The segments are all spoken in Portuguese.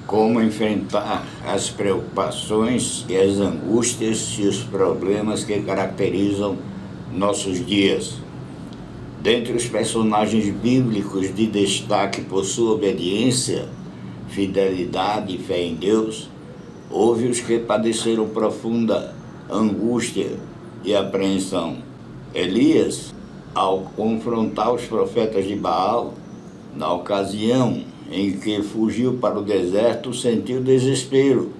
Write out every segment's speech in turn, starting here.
como enfrentar as preocupações e as angústias e os problemas que caracterizam nossos dias. Dentre os personagens bíblicos de destaque por sua obediência, fidelidade e fé em Deus, houve os que padeceram profunda angústia e apreensão. Elias, ao confrontar os profetas de Baal, na ocasião em que fugiu para o deserto, sentiu desespero,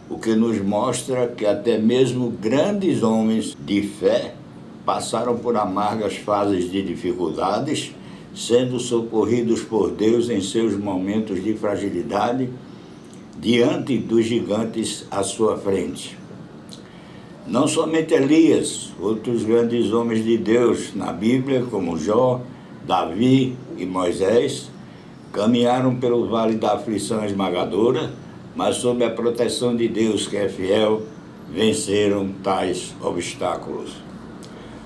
o que nos mostra que até mesmo grandes homens de fé passaram por amargas fases de dificuldades, sendo socorridos por Deus em seus momentos de fragilidade, diante dos gigantes à sua frente. Não somente Elias, outros grandes homens de Deus na Bíblia, como Jó, Davi e Moisés, caminharam pelo vale da aflição esmagadora, mas sob a proteção de Deus, que é fiel, venceram tais obstáculos.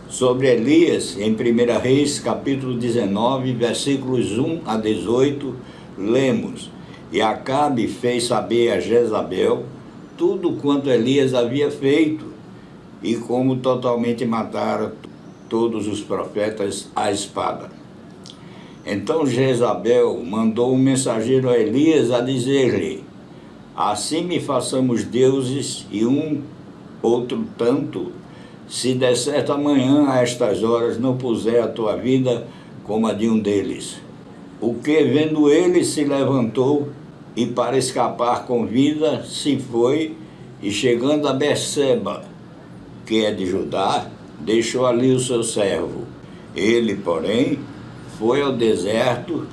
Sobre Elias, em 1 Reis, capítulo 19, versículos 1 a 18, lemos: E Acabe fez saber a Jezabel tudo quanto Elias havia feito, e como totalmente mataram todos os profetas à espada. Então Jezabel mandou um mensageiro a Elias a dizer-lhe: Assim me façamos deuses e um outro tanto, se der certo amanhã a estas horas não puser a tua vida como a de um deles. O que, vendo ele, se levantou e, para escapar com vida, se foi, e chegando a Berseba, que é de Judá, deixou ali o seu servo. Ele, porém, foi ao deserto,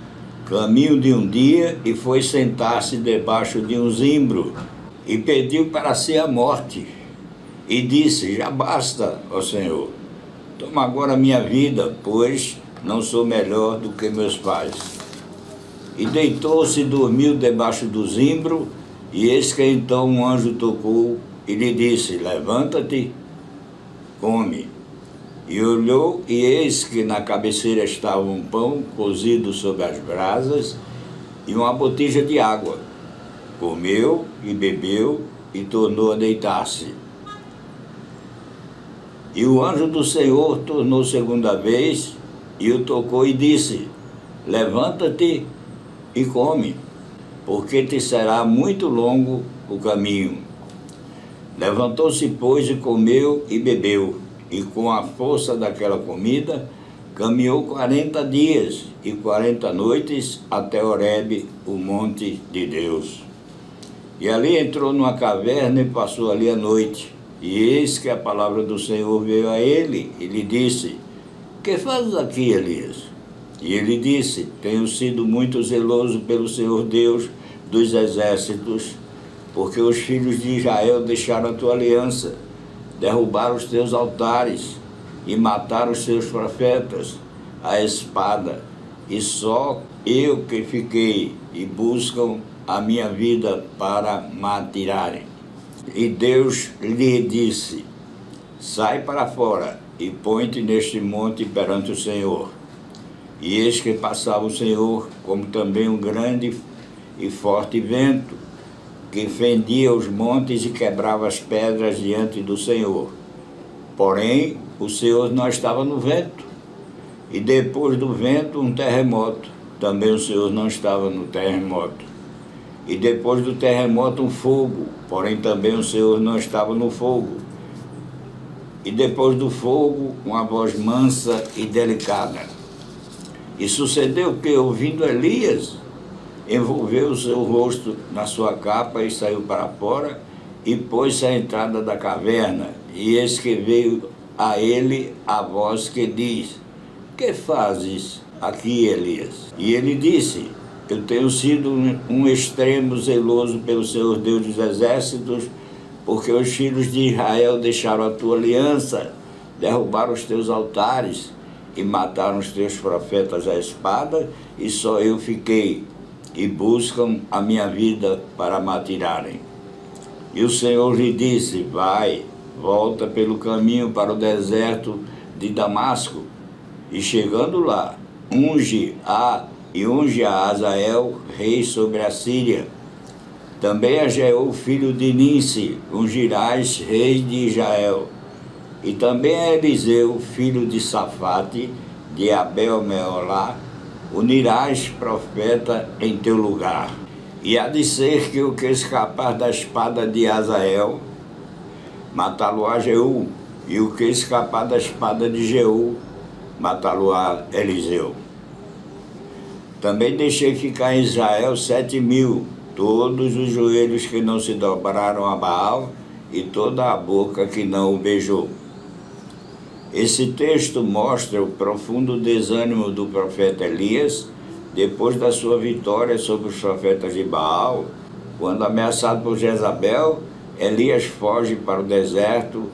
caminho de um dia, e foi sentar-se debaixo de um zimbro, e pediu para si a morte, e disse: Já basta, ó Senhor, toma agora minha vida, pois não sou melhor do que meus pais. E deitou-se e dormiu debaixo do zimbro, e eis que então um anjo tocou e lhe disse: Levanta-te, come. E olhou, e eis que na cabeceira estava um pão cozido sobre as brasas e uma botija de água. Comeu e bebeu e tornou a deitar-se. E o anjo do Senhor tornou segunda vez e o tocou e disse: Levanta-te e come, porque te será muito longo o caminho. Levantou-se, pois, e comeu e bebeu, e com a força daquela comida, caminhou 40 dias e 40 noites até Horebe, o monte de Deus. E ali entrou numa caverna e passou ali a noite. E eis que a palavra do Senhor veio a ele e lhe disse: Que fazes aqui, Elias? E ele disse: Tenho sido muito zeloso pelo Senhor Deus dos exércitos, porque os filhos de Israel deixaram a tua aliança, derrubaram os teus altares e mataram os teus profetas à espada, e só eu que fiquei, e buscam a minha vida para me atirarem. E Deus lhe disse: Sai para fora e põe-te neste monte perante o Senhor. E eis que passava o Senhor, como também um grande e forte vento, que fendia os montes e quebrava as pedras diante do Senhor. Porém, o Senhor não estava no vento. E depois do vento, um terremoto. Também o Senhor não estava no terremoto. E depois do terremoto, um fogo. Porém, também o Senhor não estava no fogo. E depois do fogo, uma voz mansa e delicada. E sucedeu que, ouvindo Elias, envolveu o seu rosto na sua capa e saiu para fora, e pôs-se à entrada da caverna. E eis que veio a ele a voz que diz: Que fazes aqui, Elias? E ele disse: Eu tenho sido um extremo zeloso pelo Senhor Deus dos exércitos, porque os filhos de Israel deixaram a tua aliança, derrubaram os teus altares e mataram os teus profetas à espada, e só eu fiquei, e buscam a minha vida para me atirarem. E o Senhor lhe disse: Vai, volta pelo caminho para o deserto de Damasco, e chegando lá, unge a Azael, rei sobre a Síria. Também a Jeú, filho de Ninsi, ungirás rei de Israel. E também a Eliseu, filho de Safate, de Abel-Meolá, unirás profeta em teu lugar. E há de ser que o que escapar da espada de Azael, matá-lo-á Jeú, e o que escapar da espada de Jeú, matá-lo-á Eliseu. Também deixei ficar em Israel 7.000, todos os joelhos que não se dobraram a Baal, e toda a boca que não o beijou. Esse texto mostra o profundo desânimo do profeta Elias, depois da sua vitória sobre os profetas de Baal. Quando ameaçado por Jezabel, Elias foge para o deserto,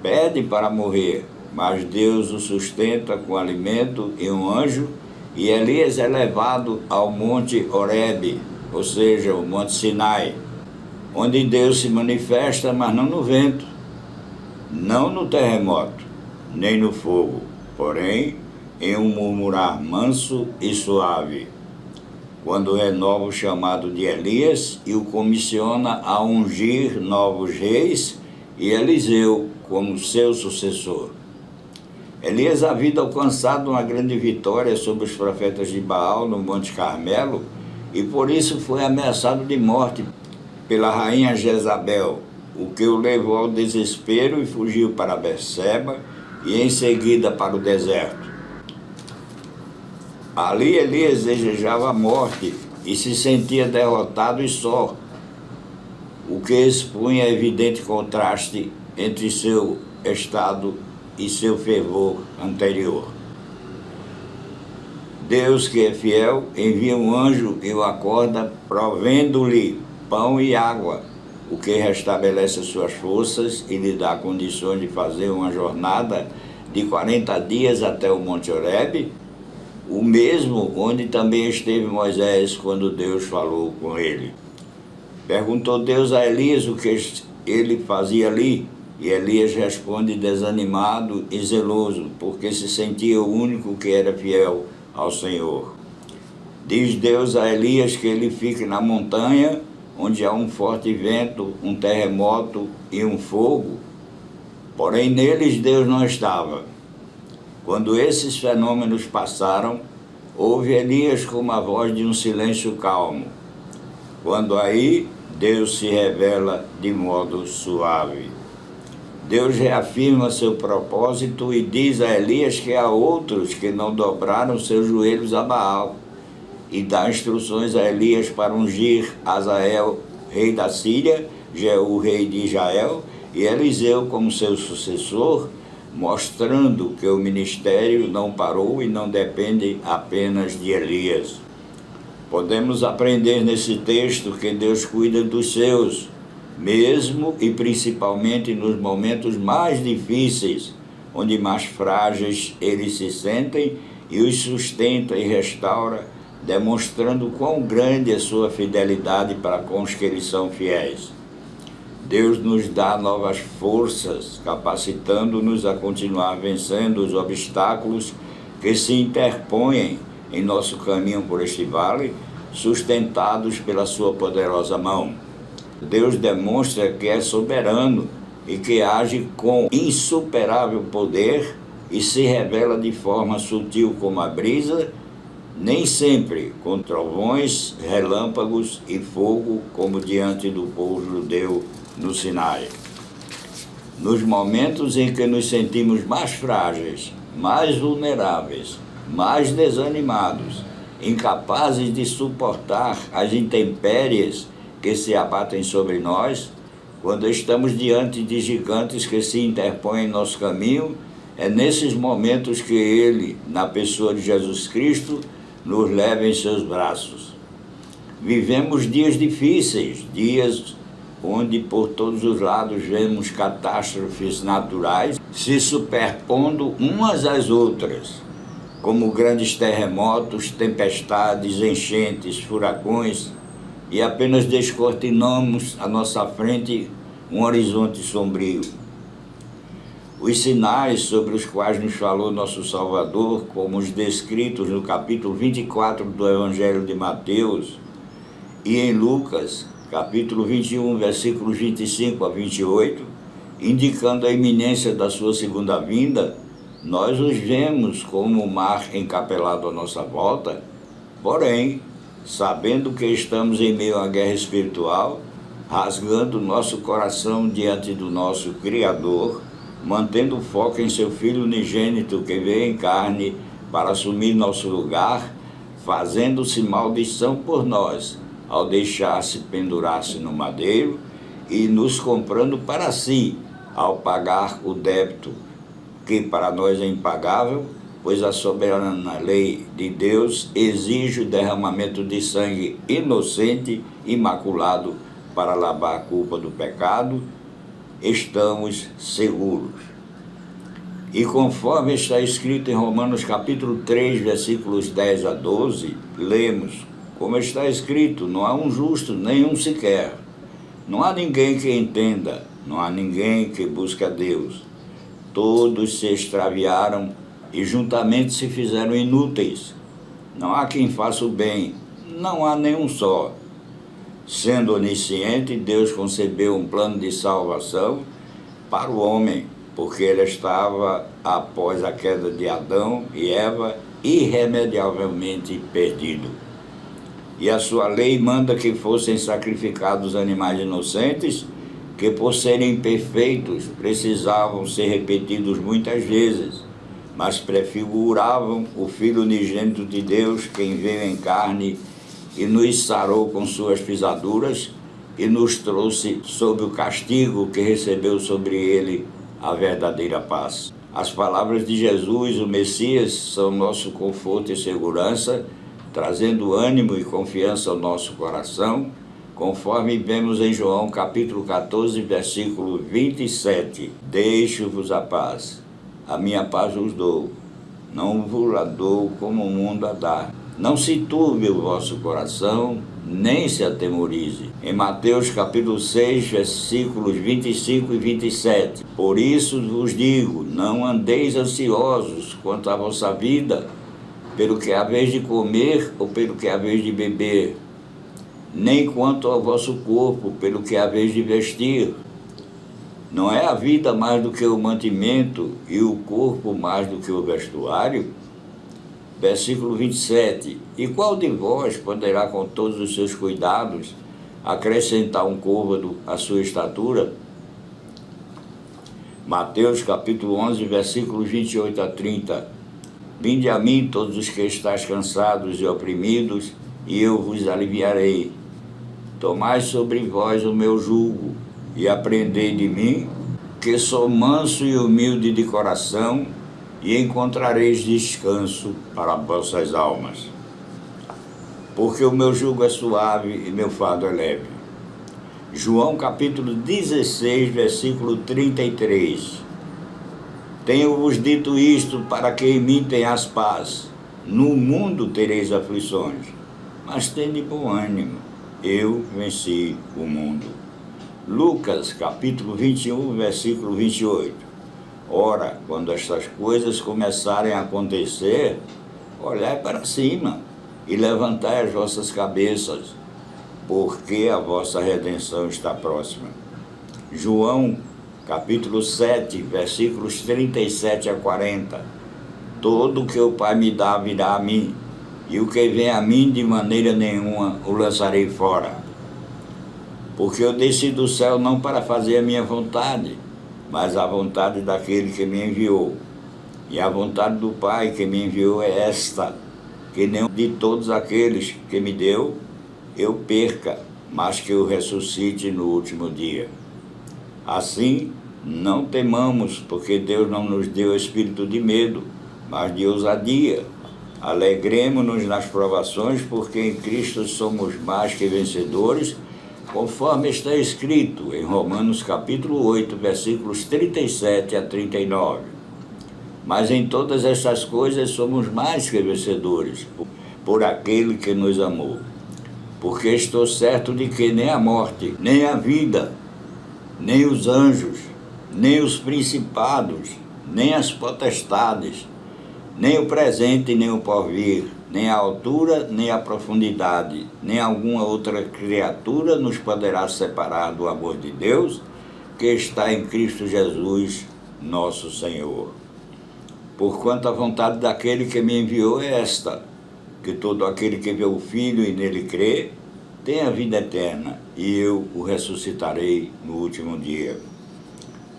pede para morrer, mas Deus o sustenta com alimento e um anjo, e Elias é levado ao monte Horebe, ou seja, o monte Sinai, onde Deus se manifesta, mas não no vento, não no terremoto, nem no fogo, porém em um murmurar manso e suave. Quando renova o chamado de Elias e o comissiona a ungir novos reis e Eliseu como seu sucessor. Elias havia alcançado uma grande vitória sobre os profetas de Baal no Monte Carmelo e por isso foi ameaçado de morte pela rainha Jezabel, o que o levou ao desespero e fugiu para Berseba e em seguida para o deserto. Ali Elias desejava a morte e se sentia derrotado e só, o que expunha evidente contraste entre seu estado e seu fervor anterior. Deus, que é fiel, envia um anjo e o acorda, provendo-lhe pão e água, o que restabelece suas forças e lhe dá condições de fazer uma jornada de 40 dias até o Monte Horebe, o mesmo onde também esteve Moisés quando Deus falou com ele. Perguntou Deus a Elias o que ele fazia ali, e Elias responde desanimado e zeloso, porque se sentia o único que era fiel ao Senhor. Diz Deus a Elias que ele fique na montanha, onde há um forte vento, um terremoto e um fogo, porém neles Deus não estava. Quando esses fenômenos passaram, ouve Elias como a voz de um silêncio calmo. Quando aí, Deus se revela de modo suave. Deus reafirma seu propósito e diz a Elias que há outros que não dobraram seus joelhos a Baal, e dá instruções a Elias para ungir Azael, rei da Síria, Jeú, rei de Israel, e Eliseu como seu sucessor, mostrando que o ministério não parou e não depende apenas de Elias. Podemos aprender nesse texto que Deus cuida dos seus, mesmo e principalmente nos momentos mais difíceis, onde mais frágeis eles se sentem, e os sustenta e restaura, demonstrando quão grande é sua fidelidade para com os que lhes são fiéis. Deus nos dá novas forças, capacitando-nos a continuar vencendo os obstáculos que se interpõem em nosso caminho por este vale, sustentados pela sua poderosa mão. Deus demonstra que é soberano e que age com insuperável poder e se revela de forma sutil como a brisa, nem sempre com trovões, relâmpagos e fogo, como diante do povo judeu no Sinai. Nos momentos em que nos sentimos mais frágeis, mais vulneráveis, mais desanimados, incapazes de suportar as intempéries que se abatem sobre nós, quando estamos diante de gigantes que se interpõem em nosso caminho, é nesses momentos que Ele, na pessoa de Jesus Cristo, nos leva em seus braços. Vivemos dias difíceis, dias onde por todos os lados vemos catástrofes naturais se superpondo umas às outras, como grandes terremotos, tempestades, enchentes, furacões, e apenas descortinamos à nossa frente um horizonte sombrio. Os sinais sobre os quais nos falou nosso Salvador, como os descritos no capítulo 24 do Evangelho de Mateus e em Lucas, capítulo 21, versículos 25 a 28, indicando a iminência da sua segunda vinda, nós os vemos como o mar encapelado à nossa volta, porém, sabendo que estamos em meio à guerra espiritual, rasgando nosso coração diante do nosso Criador, mantendo o foco em seu Filho unigênito que veio em carne para assumir nosso lugar, fazendo-se maldição por nós, ao deixar-se pendurar-se no madeiro e nos comprando para si, ao pagar o débito, que para nós é impagável, pois a soberana lei de Deus exige o derramamento de sangue inocente, imaculado, para lavar a culpa do pecado, estamos seguros. E conforme está escrito em Romanos capítulo 3, versículos 10 a 12, lemos, como está escrito, não há um justo, nenhum sequer. Não há ninguém que entenda, não há ninguém que busque a Deus. Todos se extraviaram e juntamente se fizeram inúteis. Não há quem faça o bem, não há nenhum só. Sendo onisciente, Deus concebeu um plano de salvação para o homem, porque ele estava, após a queda de Adão e Eva, irremediavelmente perdido. E a sua lei manda que fossem sacrificados animais inocentes, que por serem perfeitos precisavam ser repetidos muitas vezes, mas prefiguravam o Filho unigênito de Deus, quem veio em carne e nos sarou com suas pisaduras e nos trouxe sob o castigo que recebeu sobre ele a verdadeira paz. As palavras de Jesus, o Messias, são nosso conforto e segurança, trazendo ânimo e confiança ao nosso coração, conforme vemos em João capítulo 14, versículo 27. Deixo-vos a paz, a minha paz vos dou, não vos a dou como o mundo a dá. Não se turbe o vosso coração, nem se atemorize. Em Mateus capítulo 6, versículos 25 e 27. Por isso vos digo, não andeis ansiosos quanto à vossa vida, pelo que é a vez de comer ou pelo que é a vez de beber, nem quanto ao vosso corpo, pelo que é a vez de vestir. Não é a vida mais do que o mantimento e o corpo mais do que o vestuário? Versículo 27. E qual de vós poderá com todos os seus cuidados acrescentar um côvado à sua estatura? Mateus capítulo 11, versículos 28 a 30. Vinde a mim todos os que estáis cansados e oprimidos, e eu vos aliviarei. Tomai sobre vós o meu jugo, e aprendei de mim, que sou manso e humilde de coração, e encontrareis descanso para vossas almas. Porque o meu jugo é suave e meu fardo é leve. João capítulo 16, versículo 33. Tenho-vos dito isto para que em mim tenhas paz. No mundo tereis aflições, mas tende bom ânimo. Eu venci o mundo. Lucas capítulo 21, versículo 28. Ora, quando estas coisas começarem a acontecer, olhai para cima e levantai as vossas cabeças, porque a vossa redenção está próxima. João, capítulo 7, versículos 37 a 40. Todo o que o Pai me dá virá a mim, e o que vem a mim de maneira nenhuma o lançarei fora. Porque eu desci do céu não para fazer a minha vontade, mas a vontade daquele que me enviou. E a vontade do Pai que me enviou é esta, que nenhum de todos aqueles que me deu, eu perca, mas que eu ressuscite no último dia. Assim, não temamos, porque Deus não nos deu espírito de medo, mas de ousadia. Alegremo-nos nas provações, porque em Cristo somos mais que vencedores, conforme está escrito em Romanos capítulo 8, versículos 37 a 39. Mas em todas essas coisas somos mais que vencedores, por aquele que nos amou. Porque estou certo de que nem a morte, nem a vida, nem os anjos, nem os principados, nem as potestades, nem o presente, nem o porvir, nem a altura, nem a profundidade, nem alguma outra criatura nos poderá separar do amor de Deus, que está em Cristo Jesus, nosso Senhor. Porquanto a vontade daquele que me enviou é esta, que todo aquele que vê o Filho e nele crê, tenha vida eterna, e eu o ressuscitarei no último dia.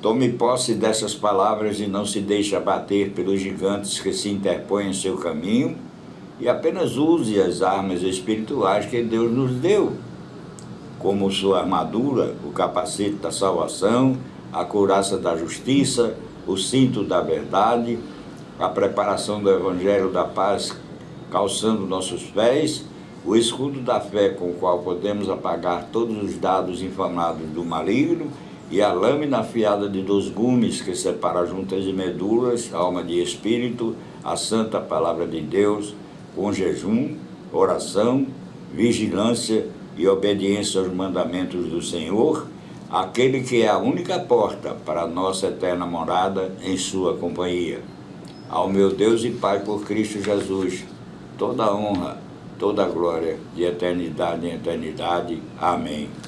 Tome posse dessas palavras e não se deixe abater pelos gigantes que se interpõem em seu caminho, e apenas use as armas espirituais que Deus nos deu, como sua armadura, o capacete da salvação, a couraça da justiça, o cinto da verdade, a preparação do evangelho da paz, calçando nossos pés, o escudo da fé com o qual podemos apagar todos os dados inflamados do maligno, e a lâmina afiada de 2 gumes que separa juntas e medulas, alma e espírito, a santa palavra de Deus, com jejum, oração, vigilância e obediência aos mandamentos do Senhor, aquele que é a única porta para a nossa eterna morada em sua companhia. Ao meu Deus e Pai por Cristo Jesus, toda a honra, toda a glória, de eternidade em eternidade. Amém.